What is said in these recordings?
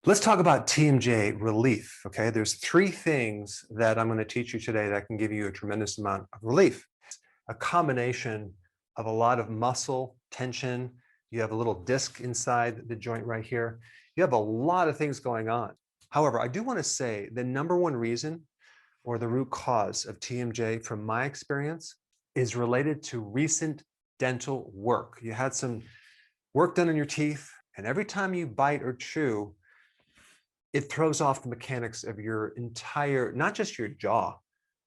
Let's talk about TMJ relief, okay? There's three things that I'm going to teach you today that can give you a tremendous amount of relief. A combination of a lot of muscle tension. You have a little disc inside the joint right here. You have a lot of things going on. However, I do want to say the number one reason or the root cause of TMJ from my experience is related to recent dental work. You had some work done on your teeth, and every time you bite or chew, it throws off the mechanics of your entire, not just your jaw,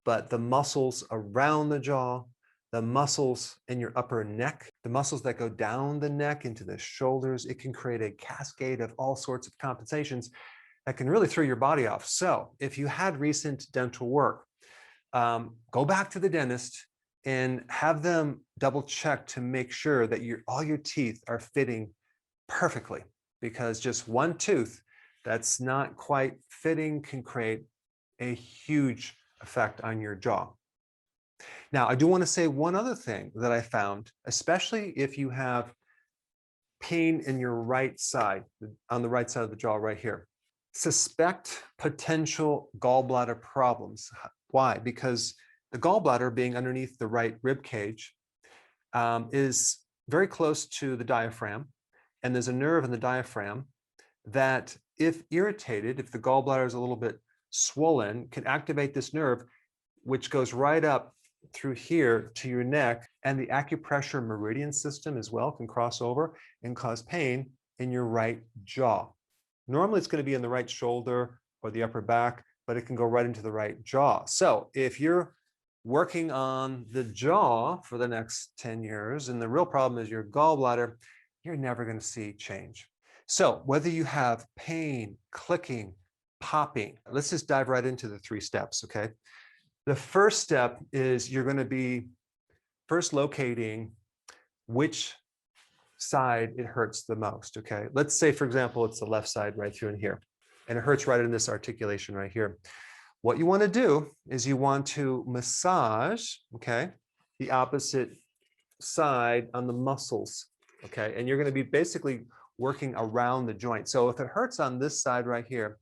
but the muscles around the jaw, the muscles in your upper neck, the muscles that go down the neck into the shoulders. It can create a cascade of all sorts of compensations that can really throw your body off. So if you had recent dental work, go back to the dentist and have them double check to make sure that all your teeth are fitting perfectly, because just one tooth that's not quite fitting can create a huge effect on your jaw. Now, I do want to say one other thing that I found, especially if you have pain in your right side, on the right side of the jaw right here. Suspect potential gallbladder problems. Why? Because the gallbladder, being underneath the right rib cage, is very close to the diaphragm, and there's a nerve in the diaphragm that, if irritated, if the gallbladder is a little bit swollen, can activate this nerve, which goes right up through here to your neck, and the acupressure meridian system as well can cross over and cause pain in your right jaw. Normally it's going to be in the right shoulder or the upper back, but it can go right into the right jaw. So if you're working on the jaw for the next 10 years and the real problem is your gallbladder, you're never going to see change. So whether you have pain, clicking, popping, let's just dive right into the 3 steps, okay? The first step is you're going to be first locating which side it hurts the most, okay? Let's say, for example, it's the left side right through in here, and it hurts right in this articulation right here. What you want to do is you want to massage, okay, the opposite side on the muscles, okay? And you're going to be basically working around the joint. So if it hurts on this side right here,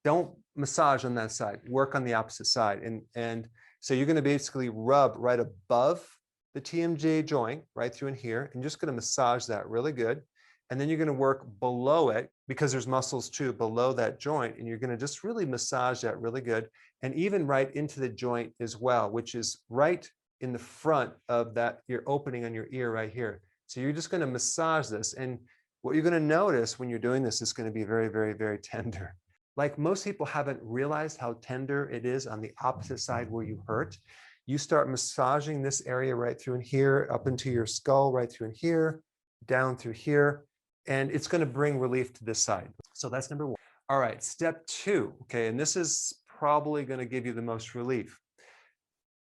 don't massage on that side, work on the opposite side. And so you're going to basically rub right above the TMJ joint right through in here, and just going to massage that really good. And then you're going to work below it, because there's muscles too below that joint, and you're going to just really massage that really good, and even right into the joint as well, which is right in the front of that, your opening on your ear right here. So you're just going to massage this, and what you're going to notice when you're doing this is going to be very, very, very tender. Like most people haven't realized how tender it is on the opposite side where you hurt. You start massaging this area right through in here, up into your skull, right through in here, down through here, and it's going to bring relief to this side. So that's number 1. All right, step 2, okay, and this is probably going to give you the most relief.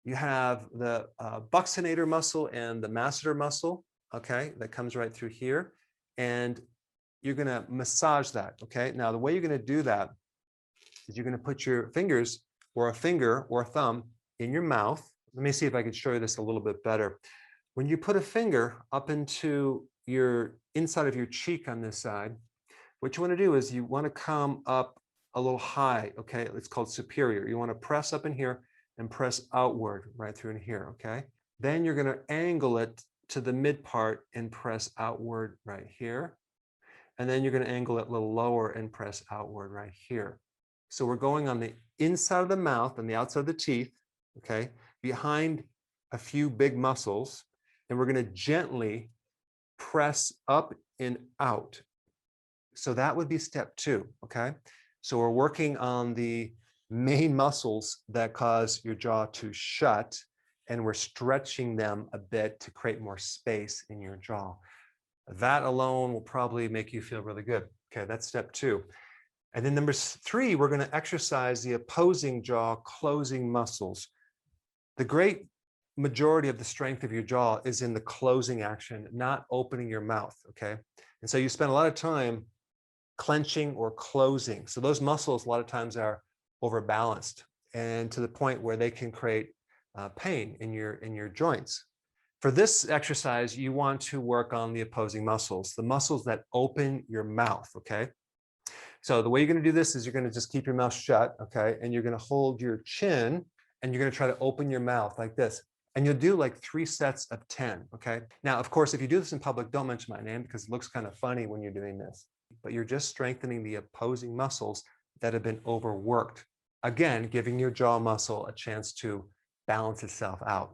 You have the buccinator muscle and the masseter muscle, okay, that comes right through here, and you're going to massage that, okay? Now, the way you're going to do that is you're going to put your fingers, or a finger or a thumb, in your mouth. Let me see if I can show you this a little bit better. When you put a finger up into your inside of your cheek on this side, what you want to do is you want to come up a little high, okay? It's called superior. You want to press up in here and press outward right through in here, okay? Then you're going to angle it to the mid part and press outward right here. And then you're going to angle it a little lower and press outward right here. So we're going on the inside of the mouth and the outside of the teeth, okay, behind a few big muscles, and we're going to gently press up and out. So that would be step 2, okay? So we're working on the main muscles that cause your jaw to shut, and we're stretching them a bit to create more space in your jaw. That alone will probably make you feel really good. Okay, that's step 2. And then number 3, we're going to exercise the opposing jaw closing muscles. The great majority of the strength of your jaw is in the closing action, not opening your mouth, okay? And so you spend a lot of time clenching or closing. So those muscles a lot of times are overbalanced, and to the point where they can create pain in your joints. For this exercise, you want to work on the opposing muscles, the muscles that open your mouth, okay? So the way you're going to do this is you're going to just keep your mouth shut, okay? And you're going to hold your chin and you're going to try to open your mouth like this. And you'll do like 3 sets of 10, okay? Now, of course, if you do this in public, don't mention my name because it looks kind of funny when you're doing this. But you're just strengthening the opposing muscles that have been overworked. Again, giving your jaw muscle a chance to balance itself out.